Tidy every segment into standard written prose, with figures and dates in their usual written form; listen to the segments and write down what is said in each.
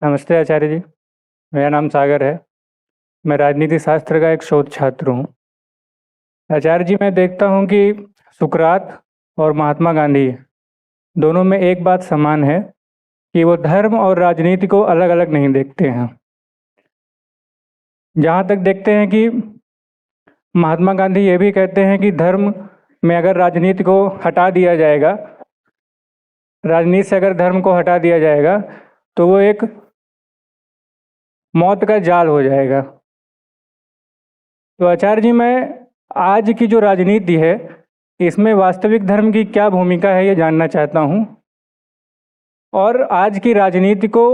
नमस्ते आचार्य जी। मेरा नाम सागर है। मैं राजनीति शास्त्र का एक शोध छात्र हूँ। आचार्य जी, मैं देखता हूँ कि सुकरात और महात्मा गांधी दोनों में एक बात समान है कि वो धर्म और राजनीति को अलग अलग नहीं देखते हैं। जहाँ तक देखते हैं कि महात्मा गांधी ये भी कहते हैं कि धर्म में अगर राजनीति को हटा दिया जाएगा, राजनीति से अगर धर्म को हटा दिया जाएगा तो वो एक मौत का जाल हो जाएगा। तो आचार्य जी, मैं आज की जो राजनीति है इसमें वास्तविक धर्म की क्या भूमिका है ये जानना चाहता हूँ, और आज की राजनीति को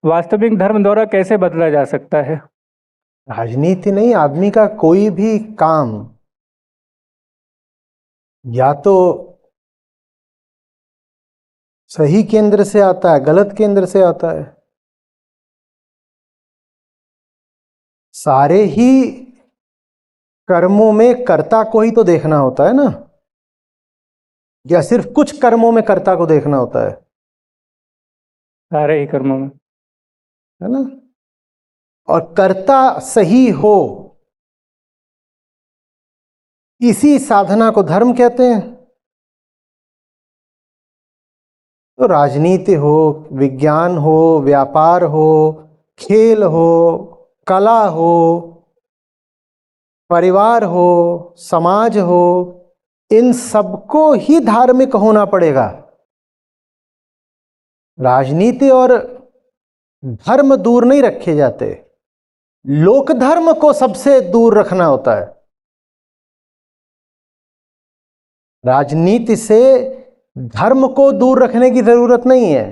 वास्तविक धर्म द्वारा कैसे बदला जा सकता है। राजनीति नहीं, आदमी का कोई भी काम या तो सही केंद्र से आता है, गलत केंद्र से आता है। सारे ही कर्मों में कर्ता को ही तो देखना होता है ना, या सिर्फ कुछ कर्मों में कर्ता को देखना होता है? सारे ही कर्मों में, है ना। और कर्ता सही हो, इसी साधना को धर्म कहते हैं। तो राजनीति हो, विज्ञान हो, व्यापार हो, खेल हो, कला हो, परिवार हो, समाज हो, इन सबको ही धार्मिक होना पड़ेगा। राजनीति और धर्म दूर नहीं रखे जाते, लोक धर्म को सबसे दूर रखना होता है। राजनीति से धर्म को दूर रखने की जरूरत नहीं है।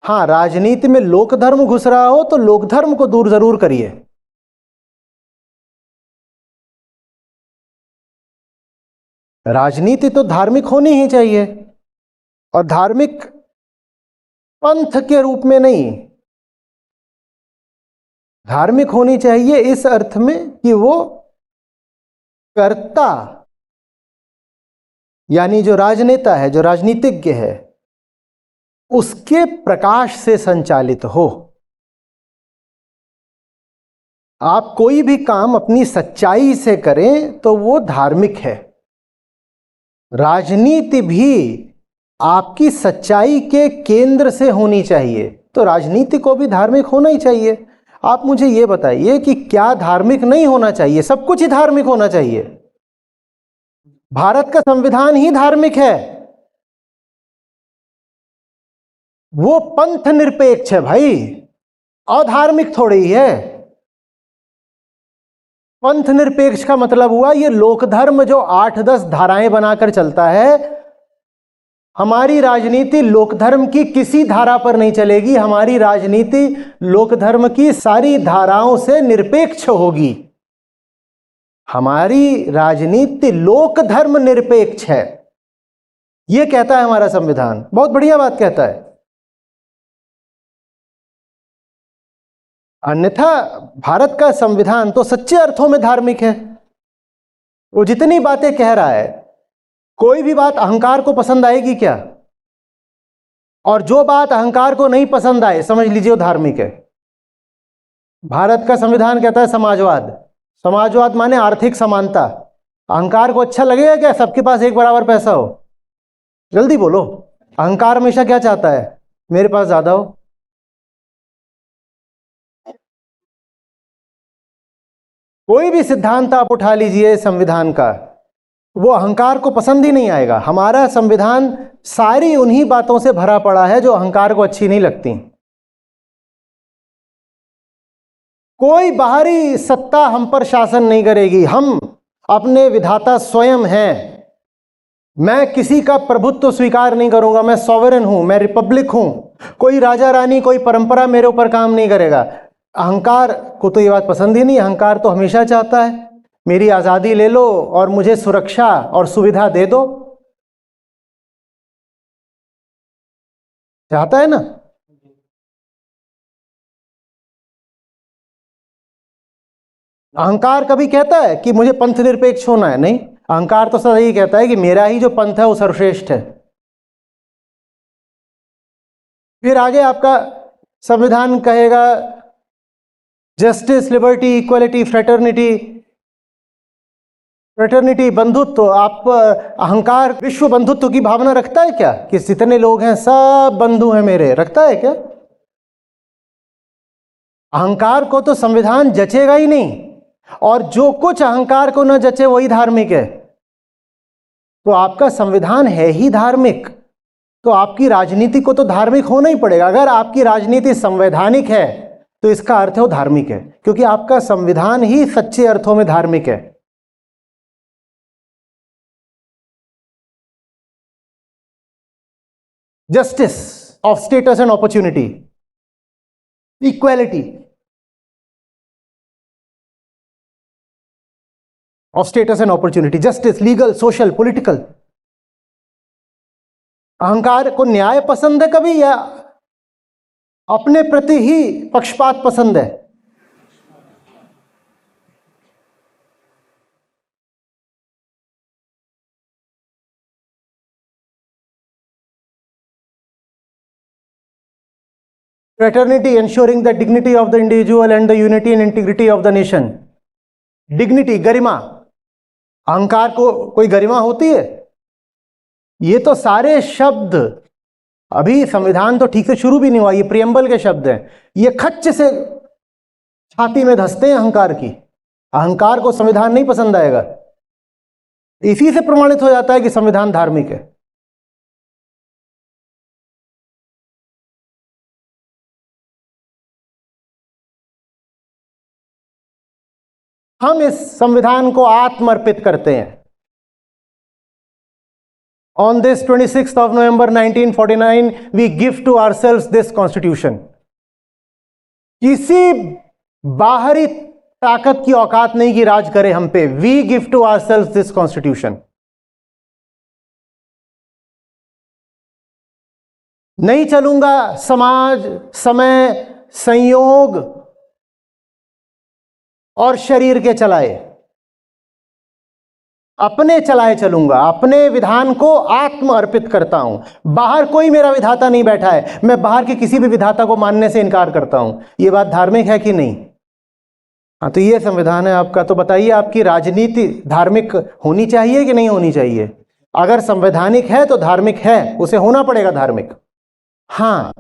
हाँ, राजनीति में लोक धर्म घुस रहा हो तो लोक धर्म को दूर जरूर करिए। राजनीति तो धार्मिक होनी ही चाहिए, और धार्मिक पंथ के रूप में नहीं, धार्मिक होनी चाहिए इस अर्थ में कि वो कर्ता यानी जो राजनेता है, जो राजनीतिज्ञ है, उसके प्रकाश से संचालित हो। आप कोई भी काम अपनी सच्चाई से करें तो वो धार्मिक है। राजनीति भी आपकी सच्चाई के केंद्र से होनी चाहिए, तो राजनीति को भी धार्मिक होना ही चाहिए। आप मुझे ये बताइए कि क्या धार्मिक नहीं होना चाहिए? सब कुछ ही धार्मिक होना चाहिए। भारत का संविधान ही धार्मिक है, वो पंथ निरपेक्ष है भाई, अधार्मिक थोड़ी ही है। पंथ निरपेक्ष का मतलब हुआ ये लोक धर्म जो 8-10 धाराएं बनाकर चलता है। हमारी राजनीति लोक धर्म की किसी धारा पर नहीं चलेगी, हमारी राजनीति लोक धर्म की सारी धाराओं से निरपेक्ष होगी। हमारी राजनीति लोक धर्म निरपेक्ष है, यह कहता है हमारा संविधान। बहुत बढ़िया बात कहता है। अन्यथा भारत का संविधान तो सच्चे अर्थों में धार्मिक है। वो जितनी बातें कह रहा है, कोई भी बात अहंकार को पसंद आएगी क्या? और जो बात अहंकार को नहीं पसंद आए, समझ लीजिए वो धार्मिक है। भारत का संविधान कहता है समाजवाद। समाजवाद माने आर्थिक समानता। अहंकार को अच्छा लगेगा क्या सबके पास एक बराबर पैसा हो? जल्दी बोलो, अहंकार हमेशा क्या चाहता है? मेरे पास ज्यादा हो। कोई भी सिद्धांत आप उठा लीजिए संविधान का, वो अहंकार को पसंद ही नहीं आएगा। हमारा संविधान सारी उन्हीं बातों से भरा पड़ा है जो अहंकार को अच्छी नहीं लगती। कोई बाहरी सत्ता हम पर शासन नहीं करेगी, हम अपने विधाता स्वयं हैं। मैं किसी का प्रभुत्व स्वीकार नहीं करूंगा, मैं सॉवरेन हूं, मैं रिपब्लिक हूं। कोई राजा रानी, कोई परंपरा मेरे ऊपर काम नहीं करेगा। अहंकार को तो ये बात पसंद ही नहीं। अहंकार तो हमेशा चाहता है मेरी आजादी ले लो और मुझे सुरक्षा और सुविधा दे दो, चाहता है ना। अहंकार कभी कहता है कि मुझे पंथ निरपेक्ष होना है? नहीं, अहंकार तो सदा ही कहता है कि मेरा ही जो पंथ है वो सर्वश्रेष्ठ है। फिर आगे आपका संविधान कहेगा जस्टिस, लिबर्टी, इक्वलिटी, फ्रेटर्निटी, बंधुत्व। आप अहंकार विश्व बंधुत्व की भावना रखता है क्या कि जितने लोग हैं सब बंधु हैं मेरे, रखता है क्या? अहंकार को तो संविधान जचेगा ही नहीं, और जो कुछ अहंकार को न जचे वही धार्मिक है। तो आपका संविधान है ही धार्मिक, तो आपकी राजनीति को तो धार्मिक होना ही पड़ेगा। अगर आपकी राजनीति संवैधानिक है तो इसका अर्थ है वो धार्मिक है, क्योंकि आपका संविधान ही सच्चे अर्थों में धार्मिक है। Justice of status and opportunity, equality of status and opportunity, justice, legal, social, political. अहंकार को न्याय पसंद है कभी, या अपने प्रति ही पक्षपात पसंद है? Fraternity ensuring the dignity of the individual and the unity and integrity of the nation. Dignity, गरिमा। अहंकार को कोई गरिमा होती है? ये तो सारे शब्द, अभी संविधान तो ठीक से शुरू भी नहीं हुआ, ये प्रियम्बल के शब्द हैं, ये खच्च से छाती में धंसते हैं अहंकार की। अहंकार को संविधान नहीं पसंद आएगा। इसी से प्रमाणित हो जाता है कि संविधान धार्मिक है। हम इस संविधान को आत्मर्पित करते हैं। On this 26th of November 1949, we give to ourselves this constitution. किसी बाहरी ताकत की औकात नहीं कि राज करे हम पे। We give to ourselves this constitution. नहीं चलूंगा समाज, समय, संयोग और शरीर के चलाए, अपने चलाए चलूंगा। अपने विधान को आत्म अर्पित करता हूं। बाहर कोई मेरा विधाता नहीं बैठा है, मैं बाहर के किसी भी विधाता को मानने से इनकार करता हूं। यह बात धार्मिक है कि नहीं? हाँ, तो यह संविधान है आपका। तो बताइए, आपकी राजनीति धार्मिक होनी चाहिए कि नहीं होनी चाहिए? अगर संवैधानिक है तो धार्मिक है, उसे होना पड़ेगा धार्मिक। हां,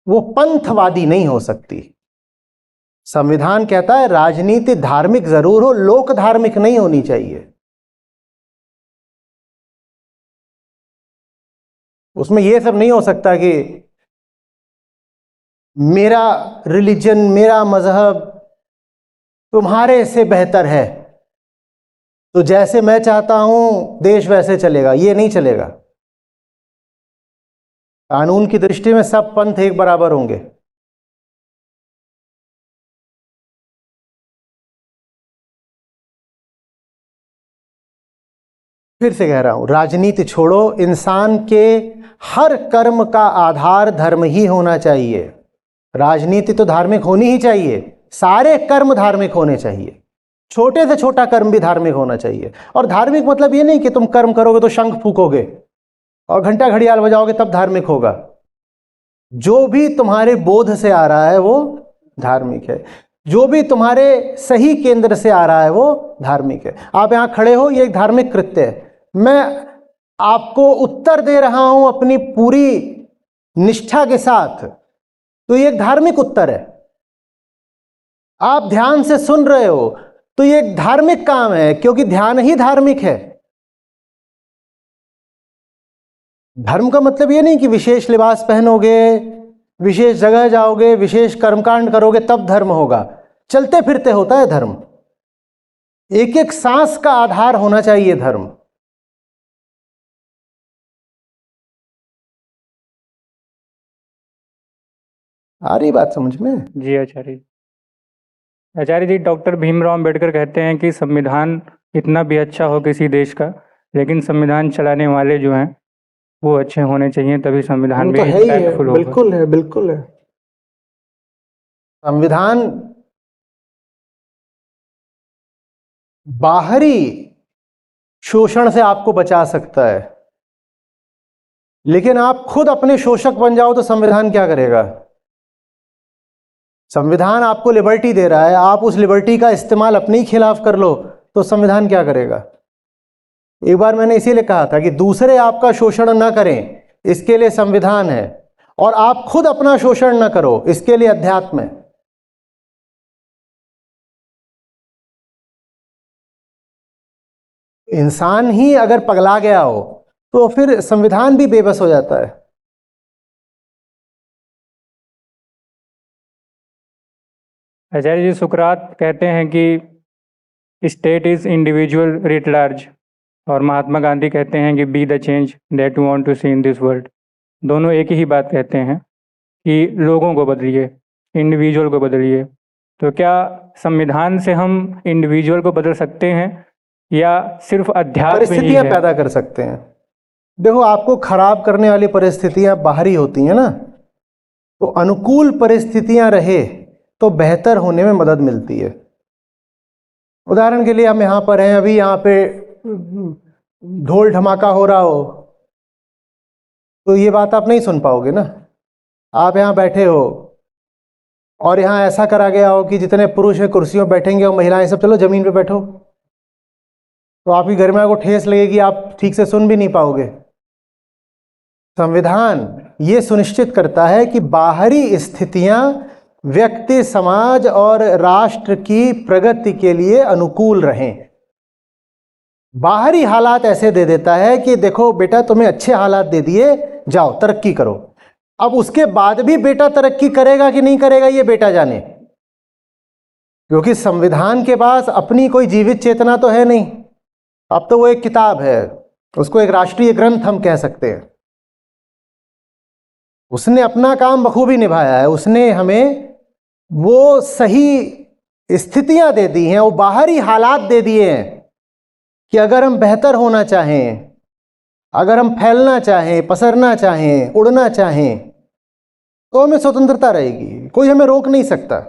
वो पंथवादी नहीं हो सकती। संविधान कहता है राजनीति धार्मिक जरूर हो, लोक धार्मिक नहीं होनी चाहिए। उसमें यह सब नहीं हो सकता कि मेरा रिलीजन, मेरा मजहब तुम्हारे से बेहतर है, तो जैसे मैं चाहता हूं देश वैसे चलेगा। यह नहीं चलेगा। कानून की दृष्टि में सब पंथ एक बराबर होंगे। फिर से कह रहा हूं, राजनीति छोड़ो। इंसान के हर कर्म का आधार धर्म ही होना चाहिए। राजनीति तो धार्मिक होनी ही चाहिए। सारे कर्म धार्मिक होने चाहिए। छोटे से छोटा कर्म भी धार्मिक होना चाहिए। और धार्मिक मतलब ये नहीं कि तुम कर्म करोगे तो शंख फूकोगे और घंटा घड़ियाल बजाओगे तब धार्मिक होगा। जो भी तुम्हारे बोध से आ रहा है वो धार्मिक है। जो भी तुम्हारे सही केंद्र से आ रहा है वो धार्मिक है। आप यहां खड़े हो, ये एक धार्मिक कृत्य है। मैं आपको उत्तर दे रहा हूं अपनी पूरी निष्ठा के साथ, तो ये एक धार्मिक उत्तर है। आप ध्यान से सुन रहे हो तो ये एक धार्मिक काम है, क्योंकि ध्यान ही धार्मिक है। धर्म का मतलब ये नहीं कि विशेष लिबास पहनोगे, विशेष जगह जाओगे, विशेष कर्मकांड करोगे तब धर्म होगा। चलते फिरते होता है धर्म। एक एक सांस का आधार होना चाहिए धर्म। आ रही बात समझ में? जी आचार्य जी, डॉक्टर भीमराव अंबेडकर कहते हैं कि संविधान इतना भी अच्छा हो किसी देश का, लेकिन संविधान चलाने वाले जो हैं वो अच्छे होने चाहिए, तभी संविधान भी इम्पैक्टफुल होगा। बिल्कुल है, बिल्कुल है। संविधान बाहरी शोषण से आपको बचा सकता है, लेकिन आप खुद अपने शोषक बन जाओ तो संविधान क्या करेगा? संविधान आपको लिबर्टी दे रहा है, आप उस लिबर्टी का इस्तेमाल अपने ही खिलाफ कर लो तो संविधान क्या करेगा? एक बार मैंने इसीलिए कहा था कि दूसरे आपका शोषण ना करें, इसके लिए संविधान है, और आप खुद अपना शोषण ना करो, इसके लिए अध्यात्म है। इंसान ही अगर पगला गया हो तो फिर संविधान भी बेबस हो जाता है। आचार्य जी, सुकरात कहते हैं कि state is individual writ large, और महात्मा गांधी कहते हैं कि be the change that you want to see in this world. दोनों एक ही बात कहते हैं कि लोगों को बदलिए, इंडिविजुअल को बदलिए। तो क्या संविधान से हम इंडिविजुअल को बदल सकते हैं या सिर्फ अध्यात्म ही परिस्थितियां है? पैदा कर सकते हैं। देखो, आपको खराब करने वाली परिस्थितियां बाहरी होती हैं ना, तो अनुकूल परिस्थितियां रहे तो बेहतर होने में मदद मिलती है। उदाहरण के लिए हम यहाँ पर हैं, अभी यहाँ पे ढोल धमाका हो रहा हो तो ये बात आप नहीं सुन पाओगे ना। आप यहाँ बैठे हो और यहाँ ऐसा करा गया हो कि जितने पुरुष है कुर्सियों बैठेंगे और महिलाएं सब चलो जमीन पे बैठो, तो आपकी गरिमा को ठेस लगेगी, आप ठीक से सुन भी नहीं पाओगे। संविधान ये सुनिश्चित करता है कि बाहरी स्थितियां व्यक्ति, समाज और राष्ट्र की प्रगति के लिए अनुकूल रहें। बाहरी हालात ऐसे दे देता है कि देखो बेटा, तुम्हें अच्छे हालात दे दिए, जाओ तरक्की करो। अब उसके बाद भी बेटा तरक्की करेगा कि नहीं करेगा ये बेटा जाने, क्योंकि संविधान के पास अपनी कोई जीवित चेतना तो है नहीं। अब तो वो एक किताब है, उसको एक राष्ट्रीय ग्रंथ हम कह सकते हैं। उसने अपना काम बखूबी निभाया है, उसने हमें वो सही स्थितियां दे दी हैं, वो बाहरी हालात दे दिए हैं कि अगर हम बेहतर होना चाहें, अगर हम फैलना चाहें, पसरना चाहें, उड़ना चाहें, तो हमें स्वतंत्रता रहेगी, कोई हमें रोक नहीं सकता।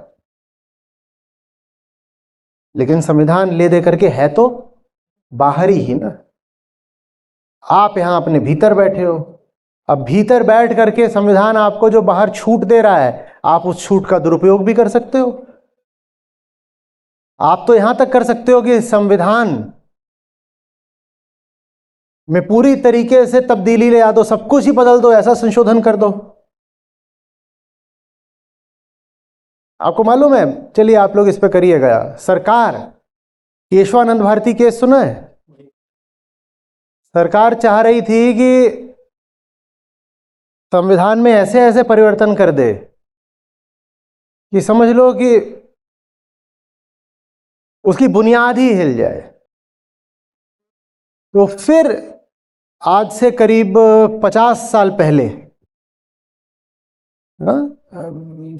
लेकिन संविधान ले दे करके है तो बाहरी ही ना। आप यहां अपने भीतर बैठे हो, अब भीतर बैठ करके संविधान आपको जो बाहर छूट दे रहा है, आप उस छूट का दुरुपयोग भी कर सकते हो। आप तो यहां तक कर सकते हो कि संविधान में पूरी तरीके से तब्दीली ले आ दो, सब कुछ ही बदल दो, ऐसा संशोधन कर दो। आपको मालूम है, चलिए आप लोग इस पे करिएगा, सरकार केशवानंद भारती केस सुना है? सरकार चाह रही थी कि संविधान में ऐसे ऐसे परिवर्तन कर दे कि समझ लो कि उसकी बुनियाद ही हिल जाए। तो फिर आज से करीब 50 साल पहले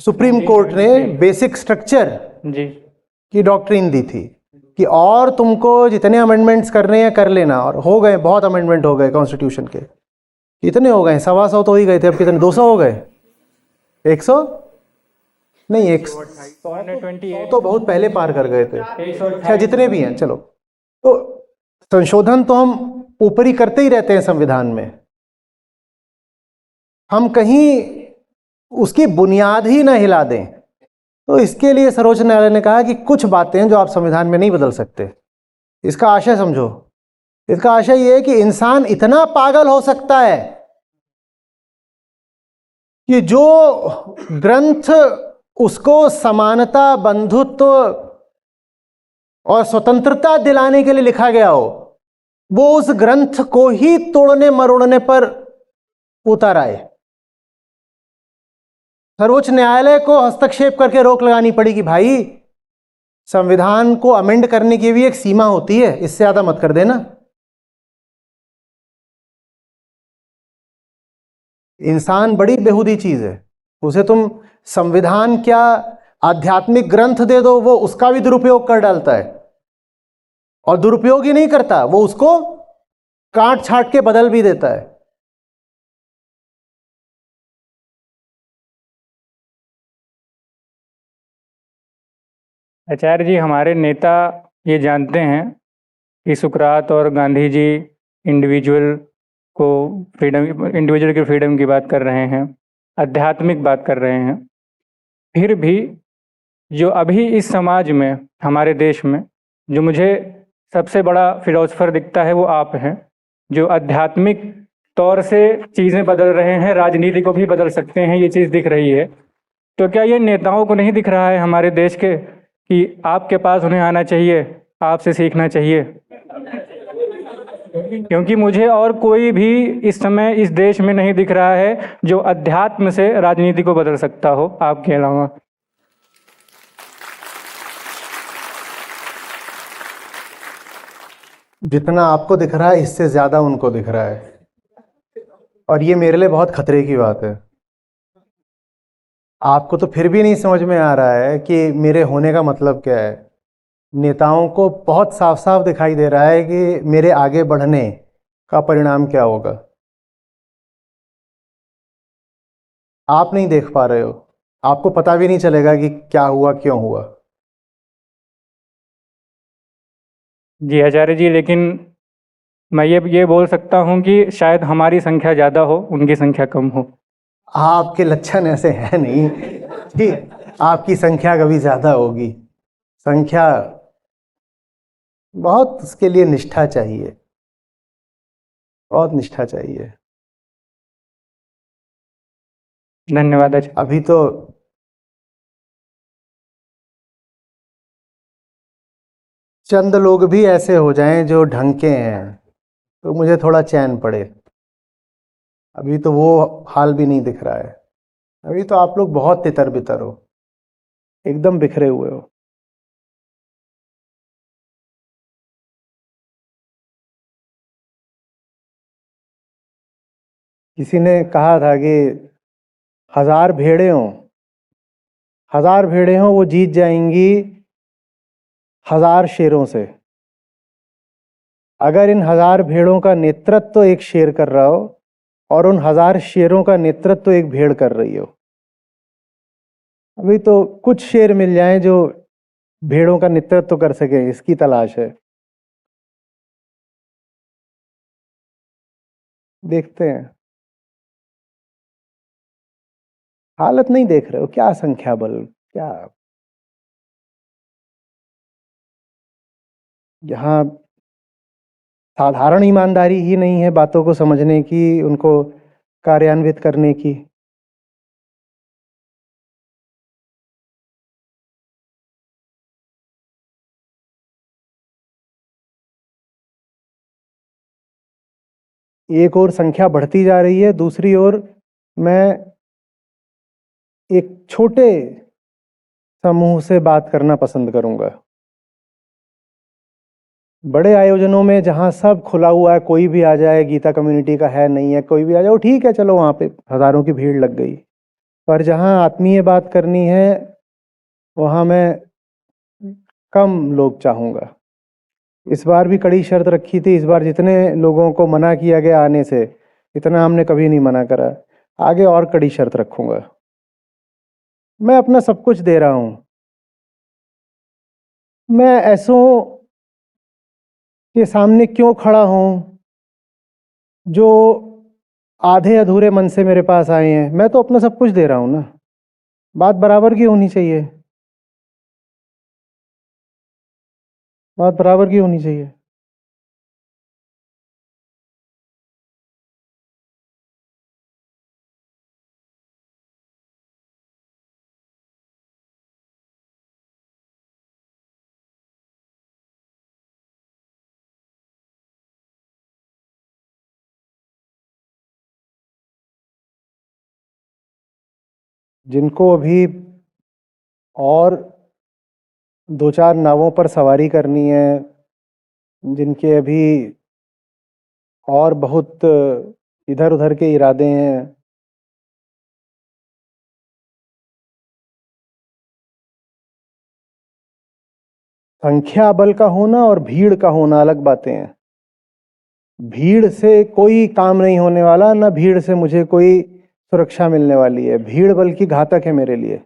सुप्रीम कोर्ट ने बेसिक स्ट्रक्चर जी की डॉक्ट्रिन दी थी कि और तुमको जितने अमेंडमेंट्स करने हैं कर लेना, और हो गए, बहुत अमेंडमेंट हो गए कॉन्स्टिट्यूशन के। कितने हो गए? 125 तो ही गए थे, अब कितने? 200 हो गए? 100 नहीं, 100 तो बहुत पहले पार कर गए थे। क्या, जितने भी हैं, चलो। तो संशोधन तो हम ऊपरी करते ही रहते हैं संविधान में, हम कहीं उसकी बुनियाद ही ना हिला दें। तो इसके लिए सर्वोच्च न्यायालय ने कहा कि कुछ बातें जो आप संविधान में नहीं बदल सकते। इसका आशय समझो। इसका आशय यह है कि इंसान इतना पागल हो सकता है कि जो ग्रंथ उसको समानता, बंधुत्व और स्वतंत्रता दिलाने के लिए लिखा गया हो, वो उस ग्रंथ को ही तोड़ने मरोड़ने पर उतर आए। सर्वोच्च न्यायालय को हस्तक्षेप करके रोक लगानी पड़ी कि भाई, संविधान को अमेंड करने की भी एक सीमा होती है, इससे ज्यादा मत कर देना। इंसान बड़ी बेहूदी चीज है, उसे तुम संविधान क्या आध्यात्मिक ग्रंथ दे दो, वो उसका भी दुरुपयोग कर डालता है। और दुरुपयोग ही नहीं करता, वो उसको काट छाट के बदल भी देता है। आचार्य जी, हमारे नेता ये जानते हैं कि सुकरात और गांधी जी इंडिविजुअल को फ्रीडम, इंडिविजुअल की फ्रीडम की बात कर रहे हैं, आध्यात्मिक बात कर रहे हैं, फिर भी जो अभी इस समाज में, हमारे देश में, जो मुझे सबसे बड़ा फिलोसफर दिखता है वो आप हैं, जो आध्यात्मिक तौर से चीज़ें बदल रहे हैं, राजनीति को भी बदल सकते हैं, ये चीज़ दिख रही है। तो क्या ये नेताओं को नहीं दिख रहा है हमारे देश के कि आपके पास उन्हें आना चाहिए, आपसे सीखना चाहिए? क्योंकि मुझे और कोई भी इस समय इस देश में नहीं दिख रहा है जो अध्यात्म से राजनीति को बदल सकता हो आपके अलावा। जितना आपको दिख रहा है इससे ज़्यादा उनको दिख रहा है, और ये मेरे लिए बहुत खतरे की बात है। आपको तो फिर भी नहीं समझ में आ रहा है कि मेरे होने का मतलब क्या है। नेताओं को बहुत साफ साफ दिखाई दे रहा है कि मेरे आगे बढ़ने का परिणाम क्या होगा। आप नहीं देख पा रहे हो, आपको पता भी नहीं चलेगा कि क्या हुआ, क्यों हुआ। जी आचार्य जी, लेकिन मैं ये बोल सकता हूँ कि शायद हमारी संख्या ज़्यादा हो, उनकी संख्या कम हो। आपके लक्षण ऐसे हैं नहीं कि आपकी संख्या कभी ज़्यादा होगी। संख्या, बहुत उसके लिए निष्ठा चाहिए, बहुत निष्ठा चाहिए। धन्यवाद आचार्य। अभी तो चंद लोग भी ऐसे हो जाएं जो ढंग के हैं तो मुझे थोड़ा चैन पड़े। अभी तो वो हाल भी नहीं दिख रहा है। अभी तो आप लोग बहुत तितर बितर हो, एकदम बिखरे हुए हो। किसी ने कहा था कि 1000 भेड़ें हों, 1000 भेड़ें हों, वो जीत जाएंगी 1000 शेरों से। अगर इन 1000 भेड़ों का नेतृत्व एक शेर कर रहा हो और उन 1000 शेरों का नेतृत्व एक भेड़ कर रही हो। अभी तो कुछ शेर मिल जाएं जो भेड़ों का नेतृत्व कर सके, इसकी तलाश है। देखते हैं। हालत नहीं देख रहे हो क्या? संख्या बल क्या? यहाँ साधारण ईमानदारी ही नहीं है बातों को समझने की, उनको कार्यान्वित करने की। एक और संख्या बढ़ती जा रही है, दूसरी ओर मैं एक छोटे समूह से बात करना पसंद करूंगा। बड़े आयोजनों में जहां सब खुला हुआ है, कोई भी आ जाए, गीता कम्युनिटी का है नहीं है, कोई भी आ जाओ, ठीक है, चलो वहां पे हजारों की भीड़ लग गई। पर जहां आत्मीय बात करनी है वहां मैं कम लोग चाहूंगा। इस बार भी कड़ी शर्त रखी थी। इस बार जितने लोगों को मना किया गया आने से, इतना हमने कभी नहीं मना करा। आगे और कड़ी शर्त रखूंगा। मैं अपना सब कुछ दे रहा हूं। मैं ऐसों के सामने क्यों खड़ा हूं जो आधे अधूरे मन से मेरे पास आए हैं? मैं तो अपना सब कुछ दे रहा हूं ना। बात बराबर की होनी चाहिए, बात बराबर की होनी चाहिए। जिनको अभी और 2-4 नावों पर सवारी करनी है, जिनके अभी और बहुत इधर उधर के इरादे हैं, संख्या बल का होना और भीड़ का होना अलग बातें हैं। भीड़ से कोई काम नहीं होने वाला, ना भीड़ से मुझे कोई सुरक्षा मिलने वाली है। भीड़ बल्कि घातक है मेरे लिए।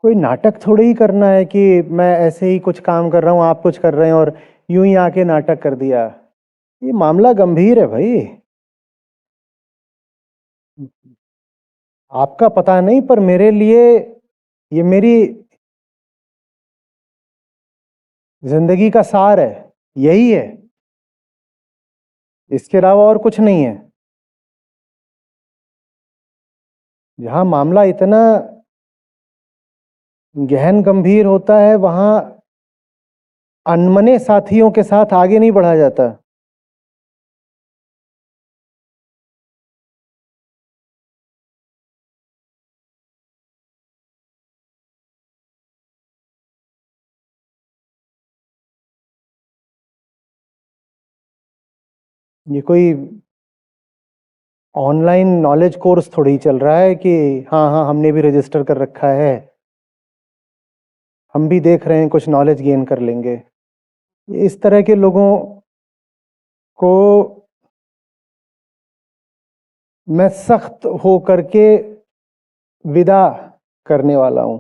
कोई नाटक थोड़ी ही करना है कि मैं ऐसे ही कुछ काम कर रहा हूँ, आप कुछ कर रहे हैं और यूं ही आके नाटक कर दिया। ये मामला गंभीर है भाई। आपका पता नहीं, पर मेरे लिए ये मेरी जिंदगी का सार है, यही है, इसके अलावा और कुछ नहीं है। जहां मामला इतना गहन गंभीर होता है वहां अनमने साथियों के साथ आगे नहीं बढ़ा जाता। ये कोई ऑनलाइन नॉलेज कोर्स थोड़ी चल रहा है कि हाँ हाँ हमने भी रजिस्टर कर रखा है, हम भी देख रहे हैं कुछ नॉलेज गेन कर लेंगे। इस तरह के लोगों को मैं सख्त हो करके विदा करने वाला हूं।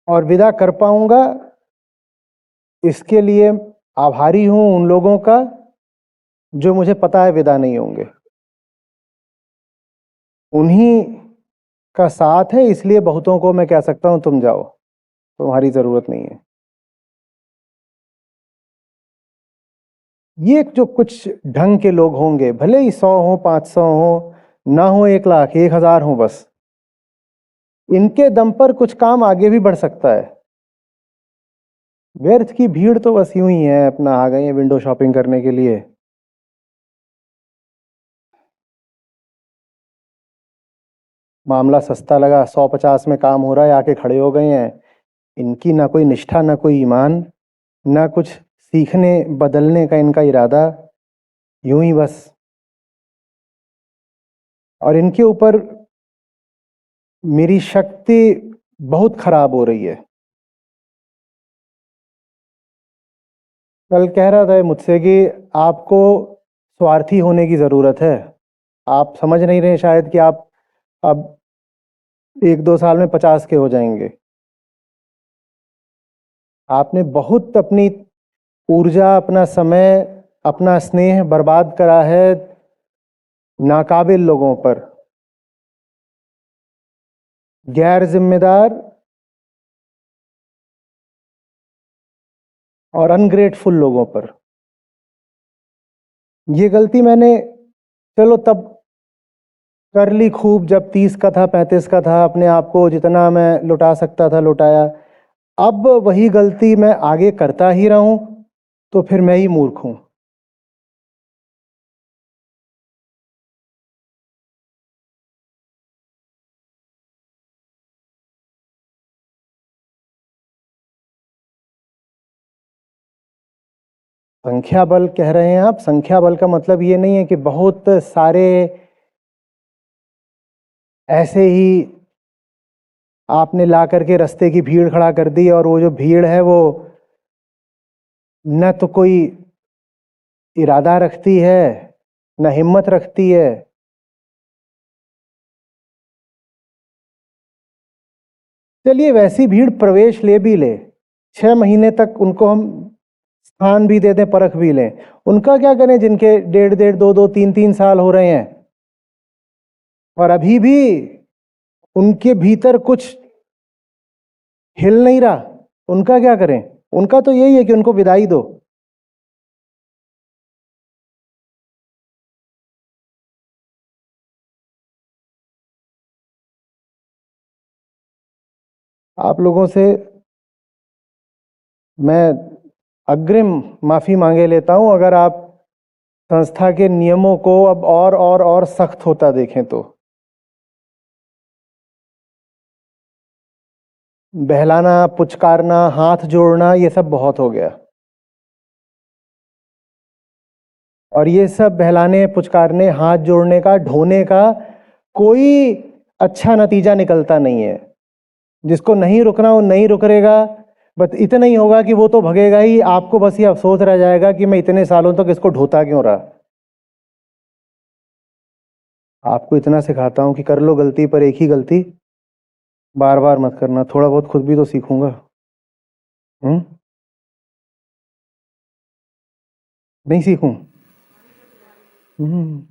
और विदा कर पाऊंगा इसके लिए आभारी हूं उन लोगों का जो मुझे पता है विदा नहीं होंगे। उन्हीं का साथ है, इसलिए बहुतों को मैं कह सकता हूं तुम जाओ, तुम्हारी जरूरत नहीं है। ये जो कुछ ढंग के लोग होंगे, भले ही 100 हो, 500 हो, ना हो 1 लाख, 1000 हो, बस इनके दम पर कुछ काम आगे भी बढ़ सकता है। व्यर्थ की भीड़ तो बस यूं ही है, अपना आ गए हैं विंडो शॉपिंग करने के लिए। मामला सस्ता लगा, 100-50 में काम हो रहा है, आके खड़े हो गए हैं। इनकी ना कोई निष्ठा, ना कोई ईमान, ना कुछ सीखने बदलने का इनका इरादा, यूं ही बस। और इनके ऊपर मेरी शक्ति बहुत खराब हो रही है। कल कह रहा था मुझसे कि आपको स्वार्थी होने की जरूरत है। आप समझ नहीं रहे शायद कि आप अब 1-2 साल में 50 के हो जाएंगे। आपने बहुत अपनी ऊर्जा, अपना समय, अपना स्नेह बर्बाद करा है नाकाबिल लोगों पर, गैर जिम्मेदार और अनग्रेटफुल लोगों पर। ये गलती मैंने चलो तब कर ली खूब, जब 30 का था, 35 का था, अपने आप को जितना मैं लुटा सकता था लुटाया। अब वही गलती मैं आगे करता ही रहूं तो फिर मैं ही मूर्ख हूं। संख्या बल कह रहे हैं आप, संख्या बल का मतलब ये नहीं है कि बहुत सारे ऐसे ही आपने ला करके रास्ते की भीड़ खड़ा कर दी और वो जो भीड़ है वो न तो कोई इरादा रखती है, न हिम्मत रखती है। चलिए वैसी भीड़ प्रवेश ले भी ले, 6 महीने तक उनको हम स्थान भी दे दें, परख भी लें, उनका क्या करें जिनके 1.5-1.5, 2-2, 3-3 साल हो रहे हैं और अभी भी उनके भीतर कुछ हिल नहीं रहा। उनका क्या करें? उनका तो यही है कि उनको विदाई दो। आप लोगों से मैं अग्रिम माफी मांगे लेता हूं अगर आप संस्था के नियमों को अब और सख्त होता देखें तो। बहलाना, पुचकारना, हाथ जोड़ना, ये सब बहुत हो गया। और ये सब बहलाने, पुचकारने, हाथ जोड़ने का, ढोने का कोई अच्छा नतीजा निकलता नहीं है। जिसको नहीं रुकना वो नहीं रुकेगा, बस इतना ही होगा कि वो तो भगेगा ही। आपको बस ये अफसोस रह जाएगा कि मैं इतने सालों तक इसको ढोता क्यों रहा। आपको इतना सिखाता हूँ कि कर लो गलती, पर एक ही गलती बार बार मत करना। थोड़ा बहुत खुद भी तो सीखूंगा। नहीं सीखूं? हम्म।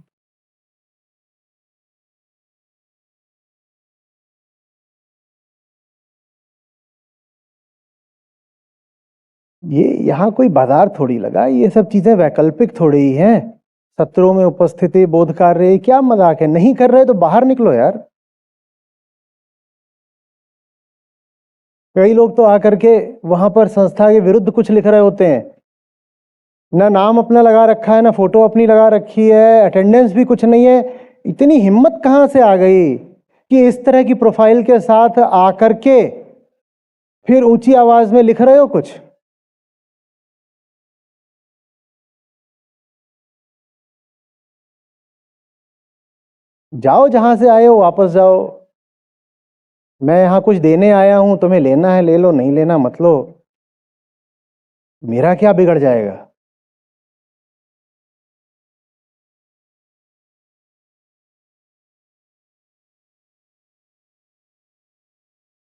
ये यहाँ कोई बाजार थोड़ी लगा, ये सब चीजें वैकल्पिक थोड़ी ही हैं। सत्रों में उपस्थिति, बोध कार्य, क्या मजाक है? नहीं कर रहे तो बाहर निकलो यार। कई लोग तो आकर के वहां पर संस्था के विरुद्ध कुछ लिख रहे होते हैं, ना नाम अपना लगा रखा है, ना फोटो अपनी लगा रखी है, अटेंडेंस भी कुछ नहीं है। इतनी हिम्मत कहां से आ गई कि इस तरह की प्रोफाइल के साथ आकर के फिर ऊंची आवाज में लिख रहे हो कुछ? जाओ, जहां से आए हो वापस जाओ। मैं यहां कुछ देने आया हूं, तुम्हें लेना है ले लो, नहीं लेना मत लो। मेरा क्या बिगड़ जाएगा?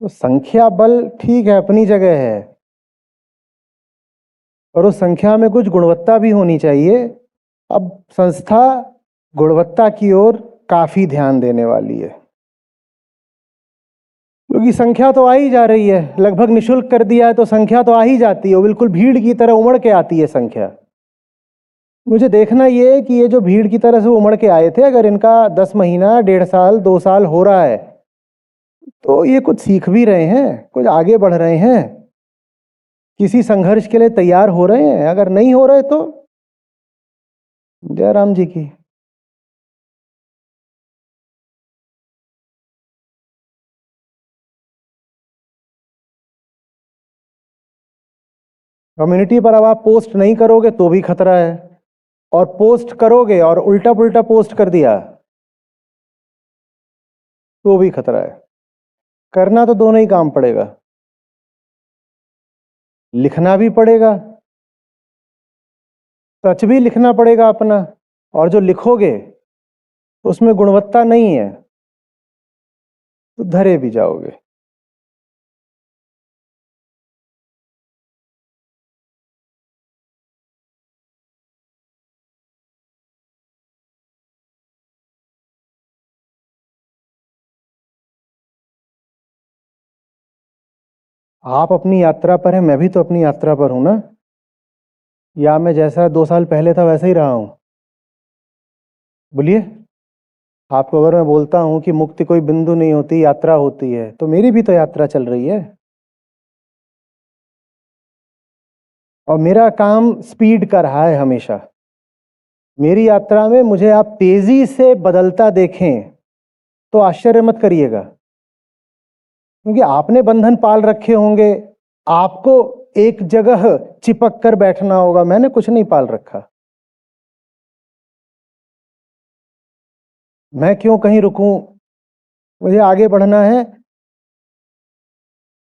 तो संख्या बल ठीक है, अपनी जगह है, और उस संख्या में कुछ गुणवत्ता भी होनी चाहिए। अब संस्था गुणवत्ता की ओर काफी ध्यान देने वाली है, क्योंकि संख्या तो आ ही जा रही है। लगभग निशुल्क कर दिया है तो संख्या तो आ ही जाती है, वो बिल्कुल भीड़ की तरह उमड़ के आती है संख्या। मुझे देखना ये है कि ये जो भीड़ की तरह से उमड़ के आए थे, अगर इनका 10 महीना, 1.5 साल, 2 साल हो रहा है तो ये कुछ सीख भी रहे हैं, कुछ आगे बढ़ रहे हैं, किसी संघर्ष के लिए तैयार हो रहे हैं। अगर नहीं हो रहे तो जय राम जी की। कम्युनिटी पर अब आप पोस्ट नहीं करोगे तो भी खतरा है, और पोस्ट करोगे और उल्टा पुल्टा पोस्ट कर दिया तो भी खतरा है। करना तो दोनों ही काम पड़ेगा, लिखना भी पड़ेगा, सच भी लिखना पड़ेगा अपना, और जो लिखोगे उसमें गुणवत्ता नहीं है तो धरे भी जाओगे। आप अपनी यात्रा पर हैं, मैं भी तो अपनी यात्रा पर हूं ना। या मैं जैसा 2 साल पहले था वैसा ही रहा हूं? बोलिए। आपको अगर मैं बोलता हूं कि मुक्ति कोई बिंदु नहीं होती, यात्रा होती है, तो मेरी भी तो यात्रा चल रही है, और मेरा काम स्पीड का रहा है हमेशा। मेरी यात्रा में मुझे आप तेजी से बदलता देखें तो आश्चर्य मत करिएगा, क्योंकि आपने बंधन पाल रखे होंगे, आपको एक जगह चिपक कर बैठना होगा। मैंने कुछ नहीं पाल रखा, मैं क्यों कहीं रुकूं? मुझे आगे बढ़ना है।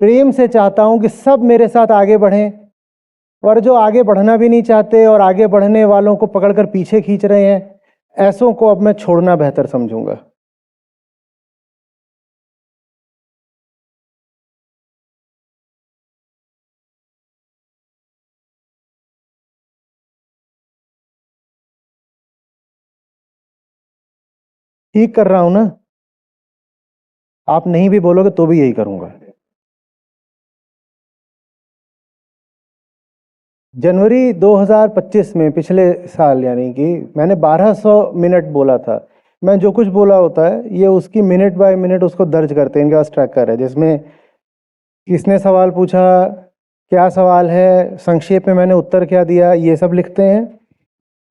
प्रेम से चाहता हूं कि सब मेरे साथ आगे बढ़ें, और जो आगे बढ़ना भी नहीं चाहते और आगे बढ़ने वालों को पकड़कर पीछे खींच रहे हैं, ऐसों को अब मैं छोड़ना बेहतर समझूंगा। ठीक कर रहा हूं ना? आप नहीं भी बोलोगे तो भी यही करूंगा। जनवरी 2025 में, पिछले साल, यानी कि मैंने 1200 मिनट बोला था। मैं जो कुछ बोला होता है ये उसकी मिनट बाय मिनट उसको दर्ज करते हैं, इनके पास ट्रैकर है, जिसमें किसने सवाल पूछा, क्या सवाल है, संक्षेप में मैंने उत्तर क्या दिया, ये सब लिखते हैं,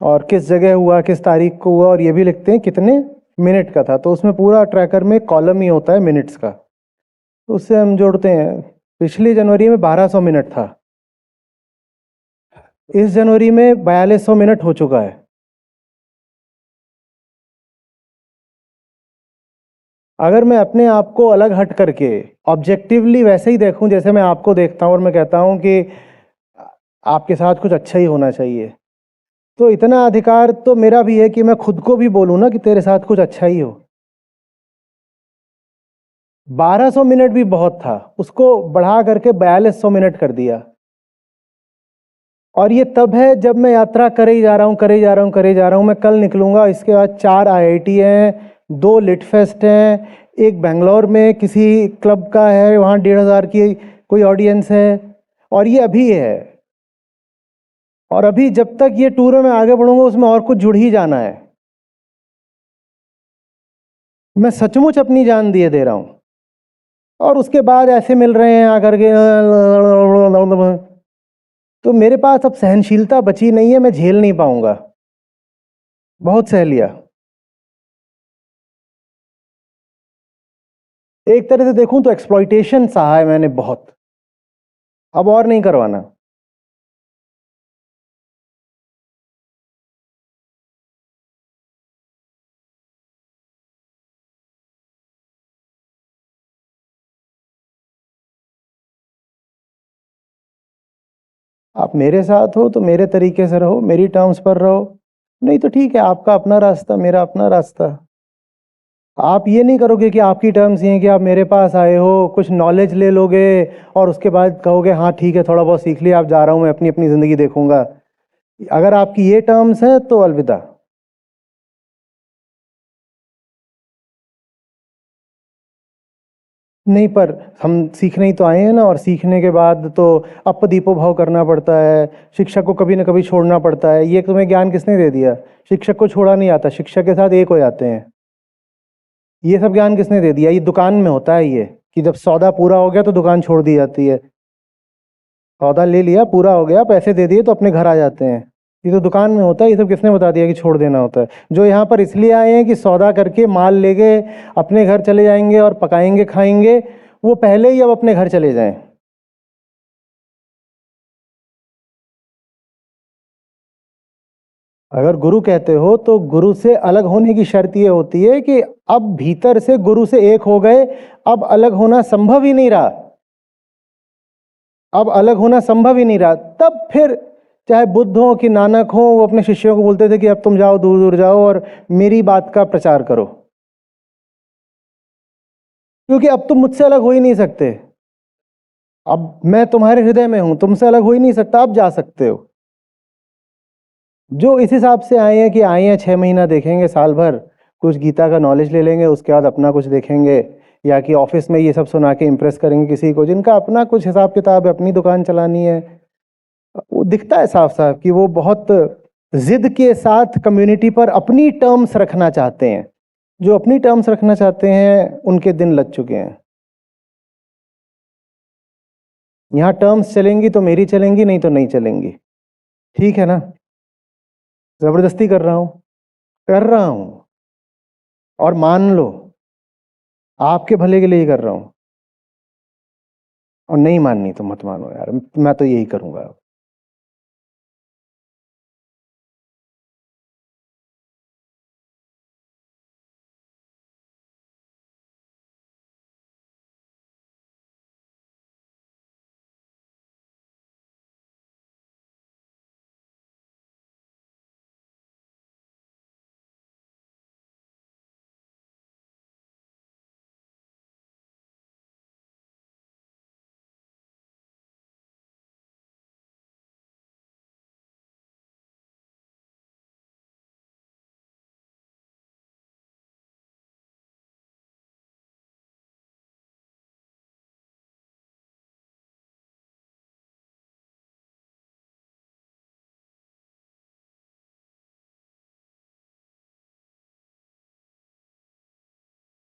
और किस जगह हुआ, किस तारीख को हुआ, और ये भी लिखते हैं कितने मिनट का था। तो उसमें पूरा ट्रैकर में कॉलम ही होता है मिनट्स का, तो उससे हम जोड़ते हैं। पिछली जनवरी में 1200 मिनट था, इस जनवरी में 4200 मिनट हो चुका है। अगर मैं अपने आप को अलग हट करके ऑब्जेक्टिवली वैसे ही देखूं जैसे मैं आपको देखता हूं, और मैं कहता हूं कि आपके साथ कुछ अच्छा ही होना चाहिए, तो इतना अधिकार तो मेरा भी है कि मैं खुद को भी बोलूं ना कि तेरे साथ कुछ अच्छा ही हो। 1200 मिनट भी बहुत था, उसको बढ़ा करके 4200 मिनट कर दिया। और ये तब है जब मैं यात्रा करे ही जा रहा हूँ। मैं कल निकलूंगा, इसके बाद 4 IIT हैं, 2 लिट फेस्ट हैं, एक बेंगलोर में किसी क्लब का है, वहाँ 1500 की कोई ऑडियंस है, और ये अभी है। और अभी जब तक ये टूर में मैं आगे बढ़ूंगा उसमें और कुछ जुड़ ही जाना है। मैं सचमुच अपनी जान दिए दे रहा हूँ, और उसके बाद ऐसे मिल रहे हैं आकर के, तो मेरे पास अब सहनशीलता बची नहीं है, मैं झेल नहीं पाऊंगा। बहुत सह लिया। एक तरह से देखूं तो एक्सप्लॉइटेशन सहा है मैंने बहुत, अब और नहीं करवाना। आप मेरे साथ हो तो मेरे तरीके से रहो, मेरी टर्म्स पर रहो, नहीं तो ठीक है, आपका अपना रास्ता, मेरा अपना रास्ता। आप ये नहीं करोगे कि आपकी टर्म्स ये हैं कि आप मेरे पास आए हो, कुछ नॉलेज ले लोगे और उसके बाद कहोगे हाँ ठीक है थोड़ा बहुत सीख लिया, आप जा रहा हूँ, मैं अपनी अपनी ज़िंदगी देखूंगा। अगर आपकी ये टर्म्स हैं तो अलविदा। नहीं, पर हम सीखने ही तो आए हैं ना, और सीखने के बाद तो अप दीपो भाव करना पड़ता है, शिक्षक को कभी ना कभी छोड़ना पड़ता है। ये तुम्हें ज्ञान किसने दे दिया? शिक्षक को छोड़ा नहीं आता, शिक्षक के साथ एक हो जाते हैं। ये सब ज्ञान किसने दे दिया? ये दुकान में होता है, ये कि जब सौदा पूरा हो गया तो दुकान छोड़ दी जाती है। सौदा ले लिया, पूरा हो गया, पैसे दे दिए तो अपने घर आ जाते हैं। ये तो दुकान में होता है। ये सब किसने बता दिया कि छोड़ देना होता है? जो यहाँ पर इसलिए आए हैं कि सौदा करके माल लेके अपने घर चले जाएंगे और पकाएंगे खाएंगे, वो पहले ही अब अपने घर चले जाएं। अगर गुरु कहते हो तो गुरु से अलग होने की शर्त ये होती है कि अब भीतर से गुरु से एक हो गए, अब अलग होना संभव ही नहीं रहा, अब अलग होना संभव ही नहीं रहा। तब फिर चाहे बुद्ध हो कि नानक हो, वो अपने शिष्यों को बोलते थे कि अब तुम जाओ, दूर दूर जाओ और मेरी बात का प्रचार करो, क्योंकि अब तुम मुझसे अलग हो ही नहीं सकते। अब मैं तुम्हारे हृदय में हूं, तुमसे अलग हो ही नहीं सकता, अब जा सकते हो। जो इस हिसाब से आए हैं कि आए हैं 6 महीना देखेंगे, साल भर कुछ गीता का नॉलेज ले लेंगे, उसके बाद अपना कुछ देखेंगे, या कि ऑफिस में ये सब सुना के इम्प्रेस करेंगे किसी को, जिनका अपना कुछ हिसाब किताब है, अपनी दुकान चलानी है, वो दिखता है साफ साफ कि वो बहुत जिद के साथ कम्युनिटी पर अपनी टर्म्स रखना चाहते हैं। जो अपनी टर्म्स रखना चाहते हैं उनके दिन लग चुके हैं। यहाँ टर्म्स चलेंगी तो मेरी चलेंगी, नहीं तो नहीं चलेंगी। ठीक है ना? जबरदस्ती कर रहा हूं, कर रहा हूं, और मान लो आपके भले के लिए ही कर रहा हूं। और नहीं माननी तो मत मानो यार, मैं तो यही करूंगा।